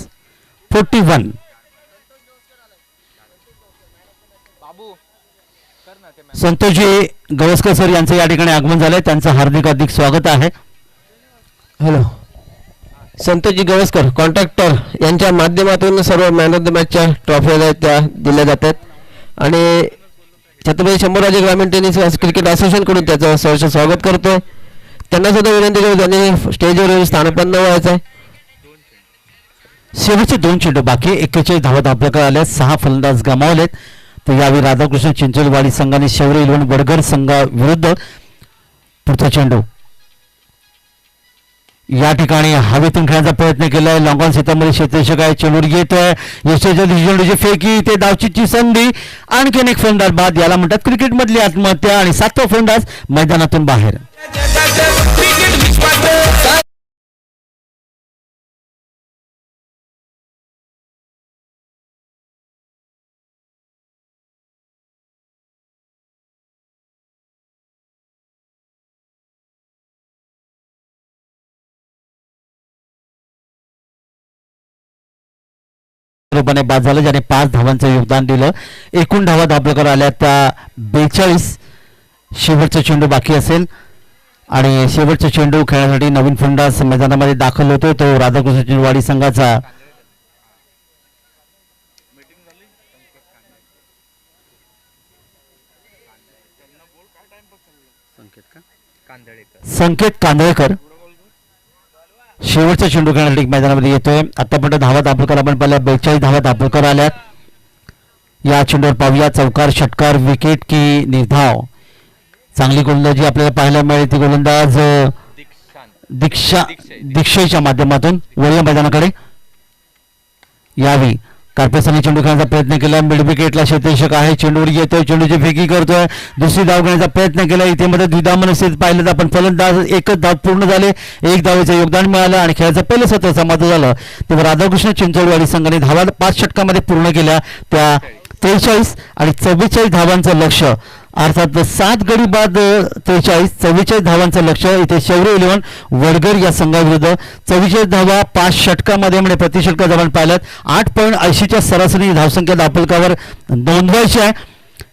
संतोषजी गवस्कर सर यांचं या ठिकाणी आगमन झालंय. त्यांचं हार्दिक स्वागत आहे. हॅलो, संतोषजी गवस्कर कॉन्ट्रॅक्टर यांच्या माध्यमातून सर्व मॅन ऑफ द मॅचच्या ट्रॉफी त्या दिल्या जातात आणि छत्रपती शंभूराजे ग्रामीण टेनिस क्रिकेट असोसिएशनकडून त्याचं सहर्ष स्वागत करतोय. त्यांना सुद्धा विनंती करू त्यांनी स्टेजवर स्थानपन्न व्हायचं आहे. शेवटचे 2 चेंडू बाकी. 41 धावा धापलकर आल्या. 6 फलंदाज गमावलेत. तर यावेळी राधाकृष्ण चिंचोलीवाडी संघाने शौर्य इलेव्हन वडगर संघाविरुद्ध पुढचा चेंडू या ठिकाणी हवेतून खेळण्याचा प्रयत्न केलाय. लॉंग ऑन क्षेत्रामध्ये क्षेत्ररक्षक आहे. चेंडू येतोय यशच्या चेंडूची फेकी. ते धावचीची संधी. आणखीन एक फलंदाज बाद. याला म्हणतात क्रिकेटमधली आत्महत्या आणि 7वा फलंदाज मैदानातून बाहेर. रूपाने बाद झालं, ज्याने 5 धावांचं योगदान दिलं. एकूण धावा धापलकर आल्या त्या 42. शेवटचा चेंडू बाकी असेल. आणि शेवटचा चेंडू खेळण्यासाठी नवीन फंडास मैदानामध्ये दाखल होतो तो राधाकृष्ण चिंचवाडी संघाचा. संकेत कांदळेकर शेवटचा चेंडू खेळण्यासाठी मैदानामध्ये येतोय. आतापर्यंत धावा दाखल आपण पाहिल्या 42 धावा दाखल आल्यात. या चेंडूवर पाहूया चौकार षटकार विकेट की निर्धाव. चांगली गोलंदाजी आपल्याला पाहायला मिळेल. ती गोलंदाज दीक्षेच्या माध्यमातून वळीया मैदानाकडे यावी. कार्पेसाने चेंडू खेळण्याचा प्रयत्न केला. मिड विकेटला क्षेत्ररक्षक आहे. चेंडूवर येतोय. चेंडूची फेकी करतोय. दुसरी धाव घेण्याचा प्रयत्न केला. इथे मध्ये द्विधाव स्थितीत पाहिलं तर आपण फलंदाज एकच धाव पूर्ण झाले. एक धावेचं योगदान मिळालं आणि खेळाचं पहिलं सत्र समाप्त झालं. तेव्हा राधाकृष्ण चिंचवडवाडी संघाने धावा 5 षटकामध्ये पूर्ण केल्या. त्या 43 आणि 44 धावांचं लक्ष अर्थात 7 गडी बाद 43-44 धावांचं लक्ष इथे शौर्य 11 वडगर या संघाविरुद्ध 44 धावा 5 षटकामध्ये म्हणजे प्रति षटकात आपण पाहिल्यात 8.80च्या सरासरी धावसंख्या दापलकावर नोंदवायची आहे.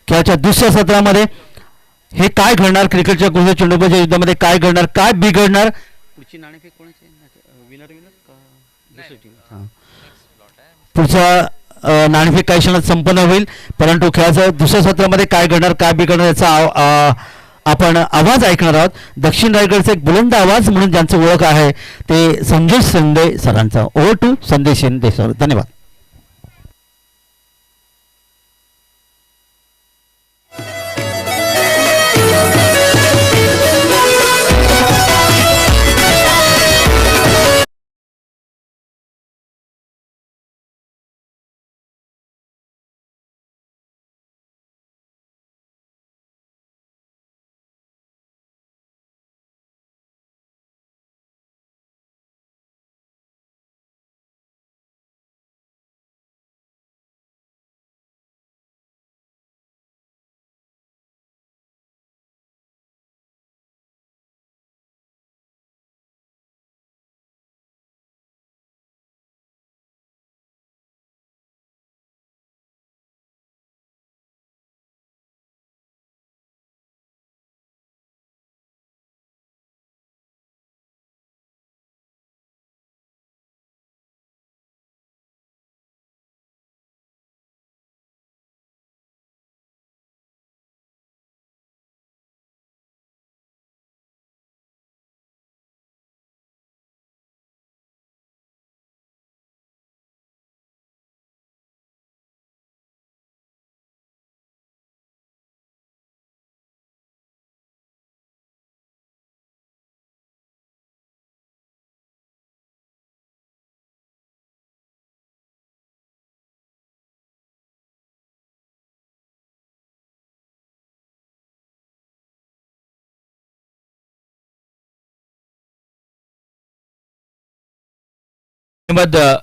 खेळाच्या दुसऱ्या सत्रामध्ये हे काय घडणार, क्रिकेटच्या गुरुच्या चेंडूबाजीच्या युद्धामध्ये काय घडणार, काय बिघडणार. पुढचा नाणेफेक काही क्षणात संपन्न होईल. परंतु खेळाचं दुसऱ्या सत्रामध्ये काय घडणार काय बिघडणार याचा आपण आवाज ऐकणार आहोत. दक्षिण रायगडचा एक बुलंद आवाज म्हणून ज्यांचं ओळख आहे ते संजय शिंदे सरांचा. Over to Sanjay Shinde sir. धन्यवाद.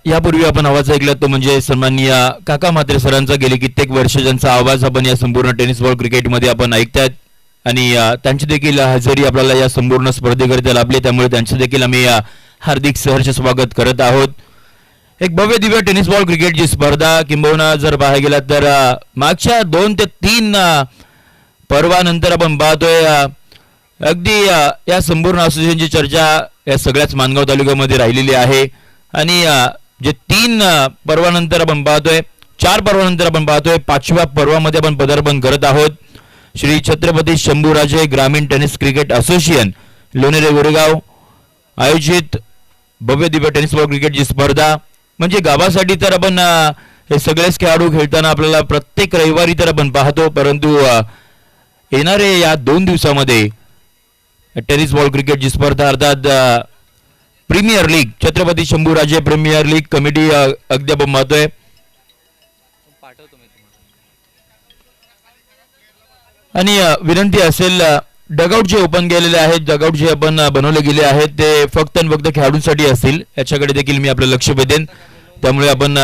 यापूर्वी आपण आवाज ऐकला तो म्हणजे सन्माननीय काका म्हात्रे सरांचा. गेली कित्येक वर्ष ज्यांचा आवाज आपण या संपूर्ण टेनिस बॉल क्रिकेटमध्ये आपण ऐकतात आणि त्यांची देखील हजेरी आपल्याला या संपूर्ण स्पर्धेकरिता लाभली. त्यामुळे त्यांचे देखील आम्ही हार्दिक सहर्ष स्वागत करत आहोत. एक भव्य दिव्य टेनिस बॉल क्रिकेटची स्पर्धा किंबहुना जर पाहायला गेला तर मागच्या 2 ते 3 पर्वानंतर आपण पाहतोय अगदी या संपूर्ण असोसिएशनची चर्चा या सगळ्याच मानगाव तालुक्यामध्ये राहिलेली आहे. आणि जे 3 पर्वानंतर आपण पाहतोय 4 पर्वानंतर आपण पाहतोय 5व्या पर्वामध्ये आपण पदार्पण करत आहोत. श्री छत्रपती शंभूराजे ग्रामीण tennis cricket association Lonere Goregaon आयोजित भव्य दिव्य टेनिस बॉल क्रिकेटची स्पर्धा. म्हणजे गावासाठी तर आपण हे सगळेच खेळाडू खेळताना आपल्याला प्रत्येक रविवारी तर आपण पाहतो. परंतु येणारे या 2 दिवसामध्ये टेनिस बॉल क्रिकेटची स्पर्धा अर्थात premier league Chhatrapati Shambhuraje premier league committee अगदी आपण पाहतोय. आणि विनंती असेल डगआउट जे ओपन केलेले आहेत डगआउट जे आपण बनवले गेले आहेत ते फक्त आणि फक्त खेळाडूंसाठी असतील याच्याकडे देखील मी आपलं लक्ष वेधेन. त्यामुळे आपण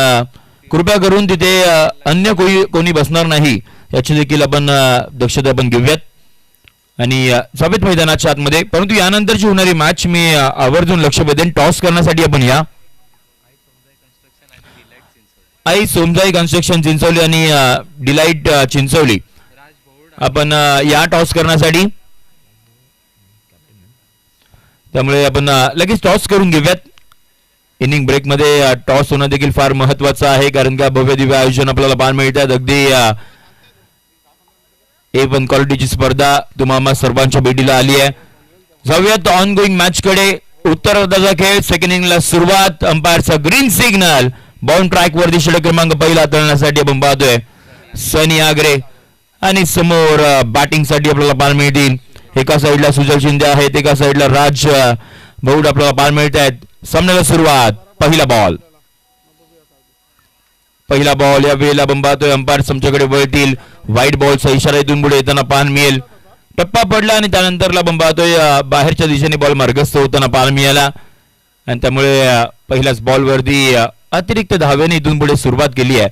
कृपया करून तिथे अन्य कोणी बसणार नाही याची देखील आपण दक्षता आपण घेऊयात. आणि साबित मैदानाच्या आतमध्ये. परंतु यानंतरची होणारी मॅच मी आवर्जून लक्ष वेधेन. टॉस करण्यासाठी आपण या आई सोमजाई कन्स्ट्रक्शन चिंचवली आणि डिलाइट चिंचवली आपण या टॉस करण्यासाठी त्यामुळे आपण लगेच टॉस करून घेऊयात. इनिंग ब्रेकमध्ये टॉस होणं देखील फार महत्वाचं आहे, कारण का भव्य दिव्य आयोजन आपल्याला पाहायला मिळतात. अगदी A1 क्वालिटीची स्पर्धा तुम्हाला सर्वांच्या भेटीला आली आहे. जाऊयात ऑन गोईंग मॅच कडे. उत्तरार्धाचा खेळ. सेकंड इनिंगला सुरुवात. अंपायरचा ग्रीन सिग्नल. बाउंड ट्रॅक वरती षटक क्रमांक पहिला तळण्यासाठी आपण पाहतोय सनी आगरे, आणि समोर बॅटिंग साठी आपल्याला पाहायला मिळतील. एका साईडला सुजल शिंदे आहेत, एका साईडला राज भाऊड आपल्याला पाहायला मिळत आहेत. सामन्याला सुरुवात. पहिला बॉल या वेळेला आपण पाहतोय अंपायर आमच्याकडे वळतील. व्हाईट बॉलचा इशारा इथून पुढे येताना पाहायला मिळेल. टप्पा पडला आणि त्यानंतरला आपण पाहतोय बाहेरच्या दिशेने बॉल मार्गस्थ होताना पाहायला मिळाला, आणि त्यामुळे पहिल्याच बॉलवरती अतिरिक्त धाव्याने इथून पुढे सुरुवात केली आहे.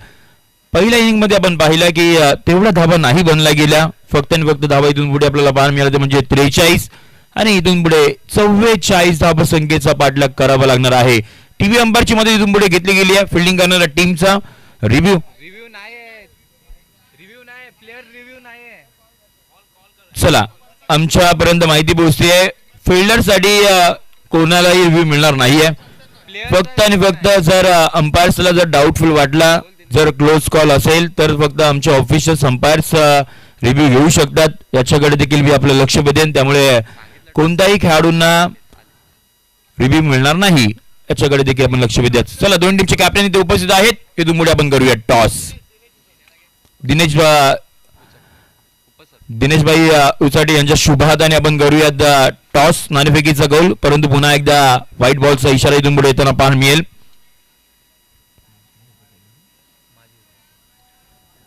पहिल्या इनिंग मध्ये आपण पाहिलं की तेवढा धावा नाही बनला गेल्या. फक्त आणि फक्त धावा इथून पुढे आपल्याला पाहायला मिळाला ते म्हणजे 43, आणि इथून पुढे 44 धावसंख्येचा पाठलाग करावा लागणार आहे. टीव्ही अंपायरची मध्ये इथून पुढे घेतली गेली आहे. फिल्डिंग करणाऱ्या टीमचा रिव्ह्यू चला आमच्यापर्यंत माहिती पोहोचते. फिल्डर साठी कोणालाही रिव्ह्यू मिळणार नाहीये. फक्त आणि फक्त जर अंपायर्सला जर डाऊटफुल वाटला, जर क्लोज कॉल असेल तर फक्त आमचे ऑफिशियल अंपायर्स रिव्ह्यू घेऊ शकतात. याच्याकडे देखील मी आपलं लक्ष वेधेन. त्यामुळे कोणत्याही खेळाडूंना रिव्ह्यू मिळणार नाही, याच्याकडे देखील आपण लक्ष वेधूयात. चला दोन टीमचे कॅप्टन इथे उपस्थित आहेत. इथून पुढे आपण करूया टॉस. दिनेशभाई उचाटे यांच्या शुभ हाताने आपण करूयात टॉस. नाणेफेकीचा गोल, परंतु पुन्हा एकदा व्हाईट बॉलचा इशारा इथून पुढे येताना पाहायला मिळेल.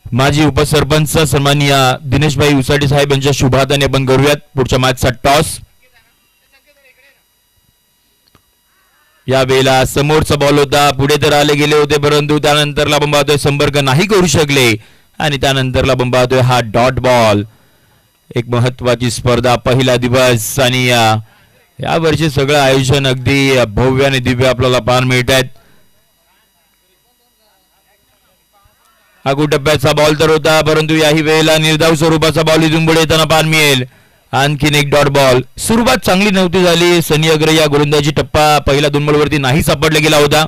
माजी उपसरपंच सन्माननीय दिनेशभाई उचाटे साहेब यांच्या शुभ हाताने आपण करूयात पुढच्या मॅचचा टॉस. या वेळेला समोरचा बॉल होता, पुढे तर आले गेले होते, परंतु त्यानंतरला आपण पाहतोय संपर्क नाही करू शकले, आणि त्यानंतरला आपण पाहतोय हा डॉट बॉल. एक महत्वाची स्पर्धा, पहिला दिवस, आणि या वर्षी सगळं आयोजन अगदी भव्य आणि दिव्य आपल्याला पाहायला मिळत आहेत. टप्प्याचा बॉल तर होता, परंतु याही वेळेला निर्धाव स्वरूपाचा बॉल इथून पुढे येताना पाहायला मिळेल. आणखीन एक डॉट बॉल. सुरुवात चांगली नव्हती झाली. सनी अग्रे या गोलंदाजी टप्पा पहिल्या 2 बॉलवरती नाही सापडला गेला होता.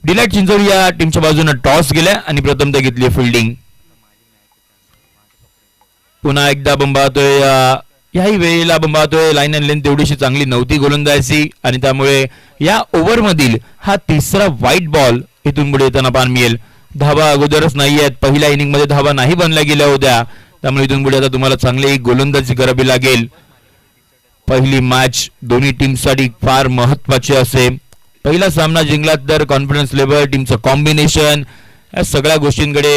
डिलाइट चिंचोली या टीमच्या बाजूने टॉस गेल्या आणि प्रथमतः घेतली फिल्डिंग. पुन्हा एकदा आपण पाहतोय याही वेळेला आपण पाहतोय लाईन अँड लेंथ तेवढीशी चांगली नव्हती गोलंदाजी, आणि त्यामुळे या ओव्हर मधील हा तिसरा व्हाईट बॉल इथून पुढे येताना पाहायला मिळेल. धावा अगोदरच नाही आहेत. पहिल्या इनिंग मध्ये धावा नाही बनल्या गेल्या होत्या, त्यामुळे इथून पुढे आता तुम्हाला चांगली गोलंदाजी करावी लागेल. पहिली मॅच दोन्ही टीमसाठी फार महत्वाची असेल. पहिला सामना जिंकला तर कॉन्फिडन्स लेवल, टीमचं कॉम्बिनेशन, या सगळ्या गोष्टींकडे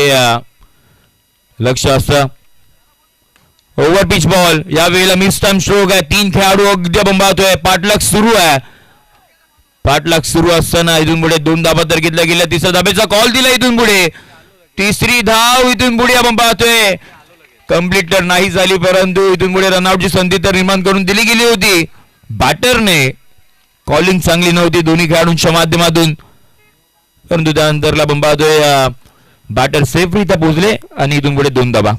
लक्ष असतं. Over pitch ball. या वेळेला मिस टाइम स्ट्रोक आहे. 3 खेळाडू अगदी आपण पाहतोय. पाठलाग सुरू आहे. पाठलाग सुरू असताना इथून पुढे 2 धाबा तर घेतल्या गेल्या. तिसऱ्या धाब्याचा कॉल दिला इथून पुढे. तिसरी धाव इथून पुढे आपण पाहतोय. कंप्लीट तर नाही झाली, परंतु इथून पुढे रनआउटची संधी तर निर्माण करून दिली गेली होती. बॅटरने कॉलिंग चांगली नव्हती दोन्ही खेळाडूंच्या माध्यमातून, परंतु त्यानंतरला आपण पाहतोय बॅटर सेफरित्या पोहोचले आणि इथून पुढे 2 धाबा.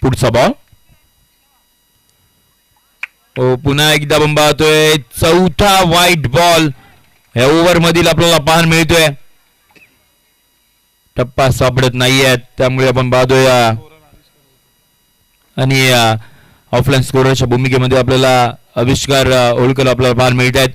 पुढचा बॉल. पुन्हा एकदा आपण पाहतोय चौथा व्हाईट बॉल या ओव्हर मधील आपल्याला पाहायला मिळतोय. टप्पा सापडत नाहीये, त्यामुळे आपण पाहतोय आणि ऑफलाईन स्कोररच्या भूमिकेमध्ये आपल्याला आविष्कार ओळखल आपल्याला पाहायला मिळत आहेत.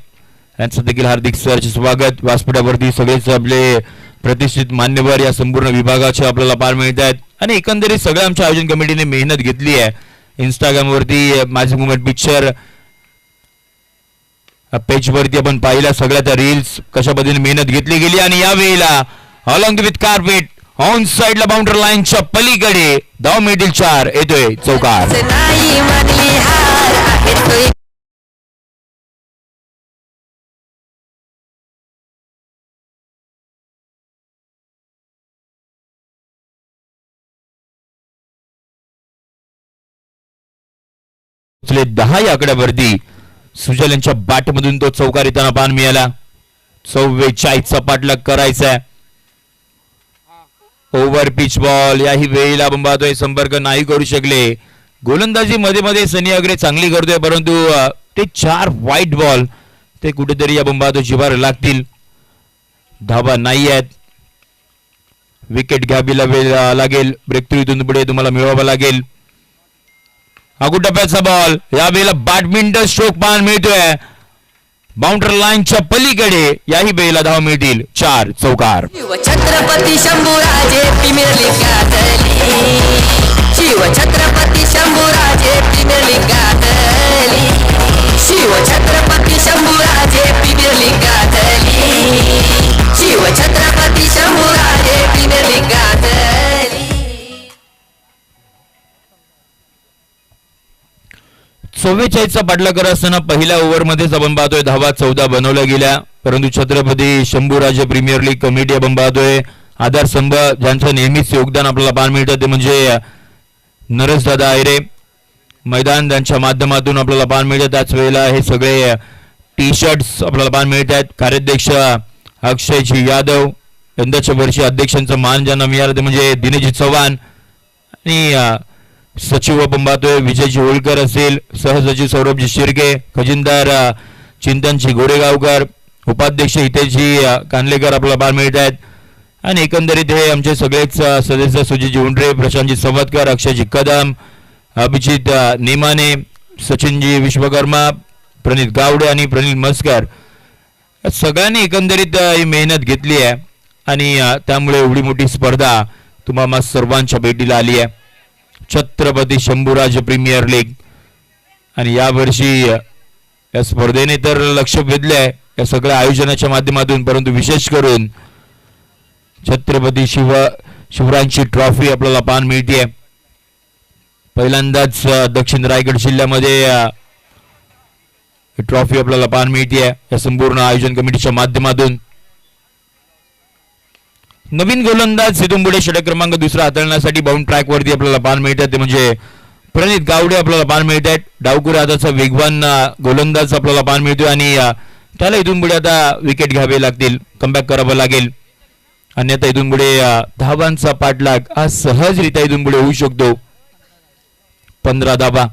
यांचं देखील हार्दिक सरचे स्वागत. व्यासपीठावरती सगळेच आपले प्रतिष्ठित मान्यवर या संपूर्ण विभागाचे आपल्याला पाहायला मिळत आहेत, आणि एकंदरीत सगळ्या आमच्या आयोजन कमिटीने मेहनत घेतली आहे. इंस्टाग्राम वरती मॅजिक मुवमेंट पिक्चर पेज वरती आपण पाहिला सगळ्या त्या रील्स कशा पद्धतीने मेहनत घेतली गेली, आणि या वेळेला अलॉंग विथ कार्पेट ऑन साइडला बाउंड्री लाईनच्या पलीकडे धाव मिळतील 4. येतोय चौकार. पोचले 10 या आकड्यावरती. सुजल यांच्या बॅटमधून तो चौकार येताना पान मिळाला. 44चा पाठलाग करायचा आहे. Over pitch ball. याही वेळेला आपण पाहतोय संपर्क नाही करू शकले. गोलंदाजी मध्ये मध्ये सनी अग्रे चांगली करतोय, परंतु ते 4 व्हाईट बॉल ते कुठेतरी आपण पाहतो जिवार लागतील. धावा नाही आहेत. विकेट घ्यावीला वेळ लागेल. ब्रेक थ्रू इथून पुढे तुम्हाला मिळवावा लागेल. टप्प्याचा बॉल. यावेळेला बॅडमिंटन स्ट्रोक पान मिळतोय बाउंड्री लाईनच्या पलीकडे. याही वेळेला धावा मिळतील. 4 चौकार. छत्रपती शंभूराजे प्रीमियर लीग गाजली. शिव छत्रपती शंभूराजे प्रीमियर लीग गाजली. शिव छत्रपती शंभूराजे प्रीमियर लीग गाजली. शिव छत्रपती शंभूराजे प्रीमियर लीग गाजली. 44चा पाठलाग करत असताना पहिल्या ओव्हरमध्येच आपण पाहतोय धावा 14 बनवल्या गेल्या, परंतु Chhatrapati Shambhuraje premier league committee आपण पाहतोय आधारस्तंभ ज्यांचं नेहमीच योगदान आपल्याला पाहायला मिळतं ते म्हणजे नरेशदादा आयरे. मैदान त्यांच्या माध्यमातून आपल्याला पाहायला मिळतं. त्याच वेळेला हे सगळे टी शर्ट्स आपल्याला पाहायला मिळत आहेत. कार्याध्यक्ष अक्षयजी यादव. यंदाच्या वर्षी अध्यक्षांचा मान ज्यांना मिळाला ते म्हणजे दिनेशजी चव्हाण आणि सचिव आपण पाहतोय विजयजी होळकर असेल, सहसचिव सौरभजी शिर्के, खजिनदार चिंतनजी गोरेगावकर, उपाध्यक्ष हितेशजी कानलेकर आपल्याला पाहायला मिळत आहेत. आणि एकंदरीत हे आमचे सगळेच सदस्य सुजितजी उंडरे, प्रशांतजी सवतकर, अक्षयजी कदम, अभिजित नेमाने, सचिनजी विश्वकर्मा, प्रणित गावडे आणि प्रणित मस्कर सगळ्यांनी एकंदरीत ही मेहनत घेतली आहे आणि त्यामुळे एवढी मोठी स्पर्धा तुम्हाला सर्वांच्या भेटीला आली आहे. छत्रपती शंभूराज प्रीमियर लीग आणि यावर्षी या स्पर्धेने तर लक्ष वेधले आहे या सगळ्या आयोजनाच्या माध्यमातून, परंतु विशेष करून छत्रपती शिवरायांची ट्रॉफी आपल्याला पाहायला मिळते. पहिल्यांदाच दक्षिण रायगड जिल्ह्यामध्ये ट्रॉफी आपल्याला पाहायला मिळते या संपूर्ण आयोजन कमिटीच्या माध्यमातून. नवीन गोलंदाज इथून पुढे षटक क्रमांक दुसरा हाताळण्यासाठी बाउंड ट्रॅक वरती आपल्याला पाहायला मिळतात ते म्हणजे प्रणित गावडे आपल्याला पाहायला मिळतात. डावकुरे हाताचा वेगवान गोलंदाज आपल्याला पाहायला मिळतोय आणि त्याला इथून पुढे आता विकेट घ्यावे लागतील, कमबॅक करावं लागेल. अन्यथा इथून पुढे धावांचा पाठलाग हा सहजरित्या इथून पुढे होऊ शकतो. 15 धावा.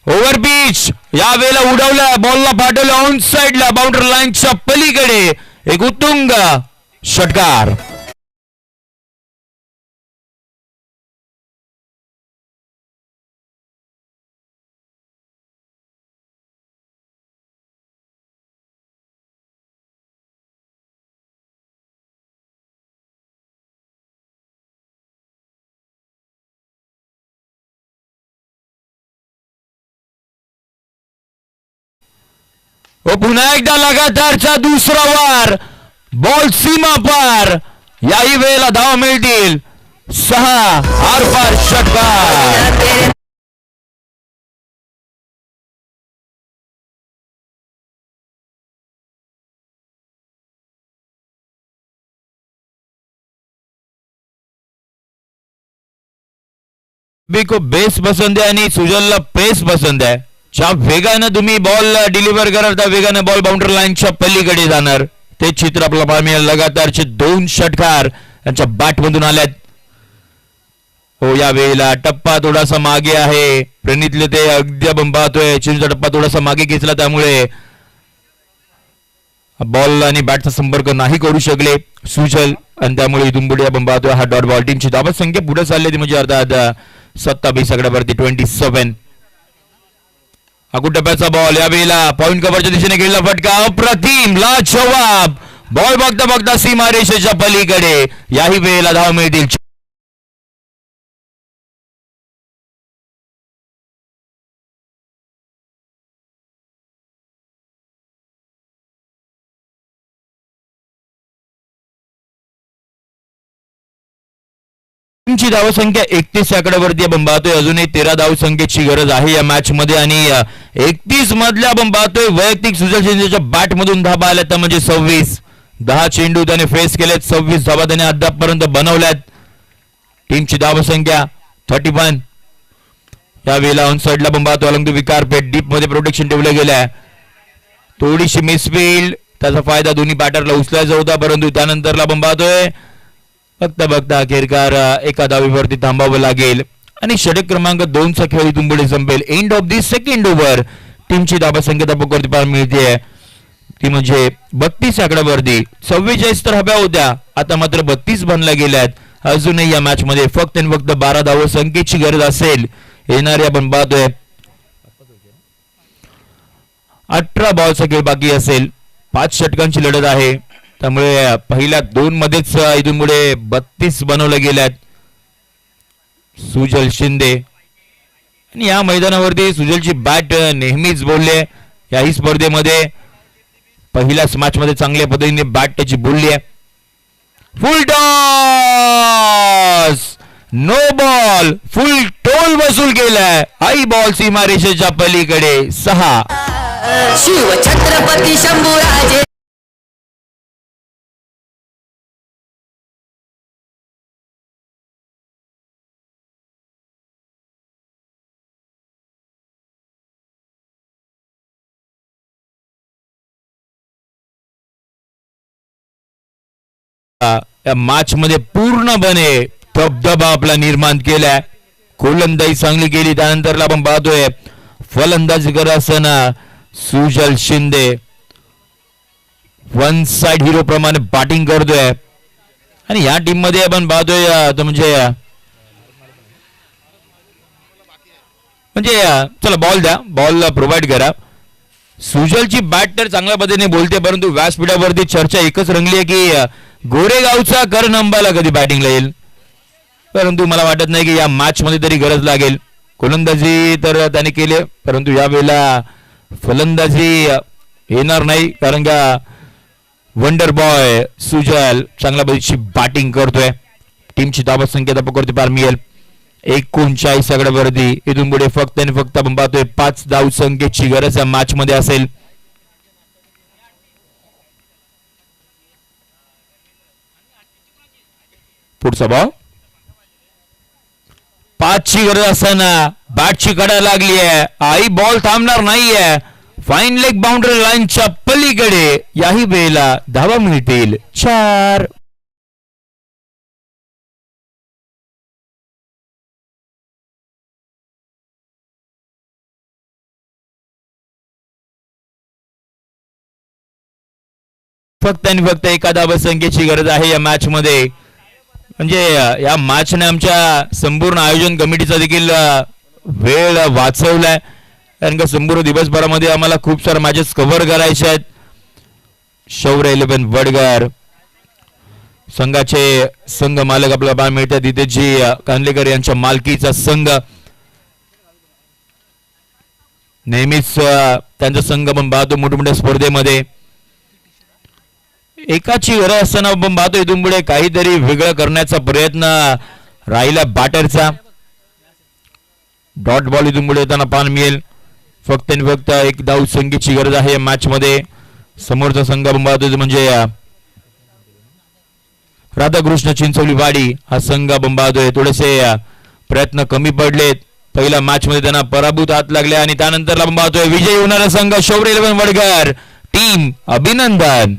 ओव्हर पिच या वेळेला उडवला, बॉलला पाठवलं ऑन साइडला बाउंड्री लाईनच्या पलीकडे. एक उत्तुंग षटकार. पुन्हा एकदा लगातारचा दुसरा वार. बॉल सीमा पार. याही वेळेला धावा मिळतील. 6 आरपार षटकार. को बेस पसंद आहे आणि सुजलला पेस पसंद आहे. ज्या वेगानं तुम्ही बॉल डिलिव्हर कराल त्या वेगानं बॉल बाउंड्री लाईनच्या पलीकडे जाणार. ते चित्र आपल्याला पाहायला मिळेल. लगातारचे 2 षटकार त्यांच्या बॅटमधून आल्यात. हो या वेळेला टप्पा थोडासा मागे आहे. प्रणितले ते अगदी आपण पाहतोय चिंचा टप्पा थोडासा मागे घेतला त्यामुळे बॉल आणि बॅटचा संपर्क नाही करू शकले सुजल आणि त्यामुळे इथून पुढे आपण पाहतोय हा डॉट बॉल. टीमची धावा संख्या पुढे चालली ती म्हणजे अर्थात 27 आकड्यावरती 27. टप्प्याचा बॉल या वेळेला पॉइंट कव्हरच्या दिशेने गेलेला फटका अप्रतिम लाजवाब. बॉल बघता बघता सीमा रेषेच्या पलीकडे. याही वेळेला धावा मिळतील. ची धावसंख्या 31 आकड्यावरती आपण पाहतोय. अजूनही 13 धावसंख्येची गरज आहे या मॅच मध्ये आणि 31 मधल्या आपण पाहतोय वैयक्तिक सुजल शिंदेच्या बॅट मधून धाबा आल्या त्या म्हणजे 26. 10 चेंडू त्याने फेस केलेत. 26 धाबा त्याने अद्यापर्यंत बनवल्यात. टीमची धावसंख्या 31. यावेळेला ऑन साइडला पण पाहतो अलंग विकार पेट डीप मध्ये प्रोटेक्शन ठेवलं गेलंय. थोडीशी मिसफील्ड, त्याचा फायदा दोन्ही बॅटरला उचलायचा होता, परंतु त्यानंतरला पण पाहतोय बघता बघता अखेरकार एका धावीवरती थांबावं लागेल आणि षटक क्रमांक 2 चा खेळ इथून पुढे संपेल. End of the second over. टीमची धाबा संख्या धापवरती पाहायला मिळते ती म्हणजे 32 आकड्यावरती. 44 तर हव्या होत्या, आता मात्र 32 बनल्या गेल्यात. अजूनही या मॅच मध्ये फक्त आणि फक्त 12 धाव संख्येची गरज असेल. येणारी आपण पाहतोय 18 बॉलचा खेळ बाकी असेल. 5 षटकांची लढत आहे, त्यामुळे पहिल्या 2 मध्येच इथून पुढे 32 बनवल्या गेल्यात. सुजल शिंदे आणि या मैदानावरती सुजलची बॅट नेहमीच बोलले. याही स्पर्धेमध्ये पहिल्याच मॅच मध्ये चांगल्या पद्धतीने बॅट त्याची बोलली आहे. Full toss, no ball, full toll वसूल केलाय. हाई बॉल सीमारेषेच्या पलीकडे 6. शिव छत्रपती शंभूराजे या मॅच मध्ये पूर्णपणे धबधबा आपला निर्माण केलाय. गोलंदाजी चांगली केली, त्यानंतरला आपण पाहतोय फलंदाजी करत असताना सुजल शिंदे वन साइड हिरो प्रमाणे बॅटिंग करतोय. आणि या टीम मध्ये आपण पाहतोय म्हणजे चला बॉल द्या, बॉल प्रोव्हाइड करा. सुजलची बॅट तर चांगल्या पद्धतीने बोलते, परंतु व्यासपीठावरती चर्चा एकच रंगली आहे की गोरेगावचा करण अंबाला कधी बॅटिंगला येईल. परंतु मला वाटत नाही की या मॅच मध्ये तरी गरज लागेल. गोलंदाजी तर त्याने केले, परंतु यावेळेला फलंदाजी येणार नाही, कारण का वंडर बॉय सुजल चांगल्या पद्धतीची बॅटिंग करतोय. टीमची धावा संख्या धापवरती पार मिळेल 39 आकड्यावरती. इथून पुढे फक्त आणि फक्त आपण पाहतोय 5 धाव संख्येची गरज या मॅच मध्ये असेल. पुढचा बॉल 5 ची गरज असताना बॅटची कडा लागली आहे. आई बॉल थांबणार नाहीये. फाईन लेग बाउंड्री लाईनच्या पलीकडे. याही वेळेला धावा मिळतील 4. फक्त आणि फक्त एका धावा संख्येची गरज आहे या मॅच मध्ये. म्हणजे या मॅचने आमच्या संपूर्ण आयोजन कमिटीचा देखील वेळ वाचवलाय, कारण का संपूर्ण दिवसभरामध्ये आम्हाला खूप साऱ्या मॅचेस कव्हर करायच्या आहेत. शौर्य 11 वडगार संघाचे संघ मालक आपल्याला पाहायला मिळतात. तिथे जी कांदलेकर यांच्या मालकीचा संघ, नेहमीच त्यांचा संघ पण पाहतो मोठमोठ्या स्पर्धेमध्ये. एकाची गरज असताना आपण पाहतो इथून पुढे काहीतरी वेगळं करण्याचा प्रयत्न राहिला बॅटरचा. डॉट बॉल इथून पुढे येताना पान मिळेल. फक्त आणि फक्त एक धाव संख्येची गरज आहे या मॅच मध्ये. समोरचा संघ आपण पाहतो म्हणजे राधाकृष्ण चिंचवलीवाडी हा संघ आपण पाहतोय. थोडेसे प्रयत्न कमी पडलेत. पहिल्या मॅच मध्ये त्यांना पराभूत हात लागले आणि त्यानंतर आपण पाहतोय विजयी होणारा संघ शौर्य 11 वडगार. टीम अभिनंदन.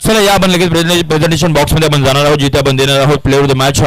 चला या आपण लगेच प्रेझेंटेशन बॉक्स मध्ये आपण जाणार आहोत, जिथे आपण देणार आहोत प्लेअर ऑफ द मॅच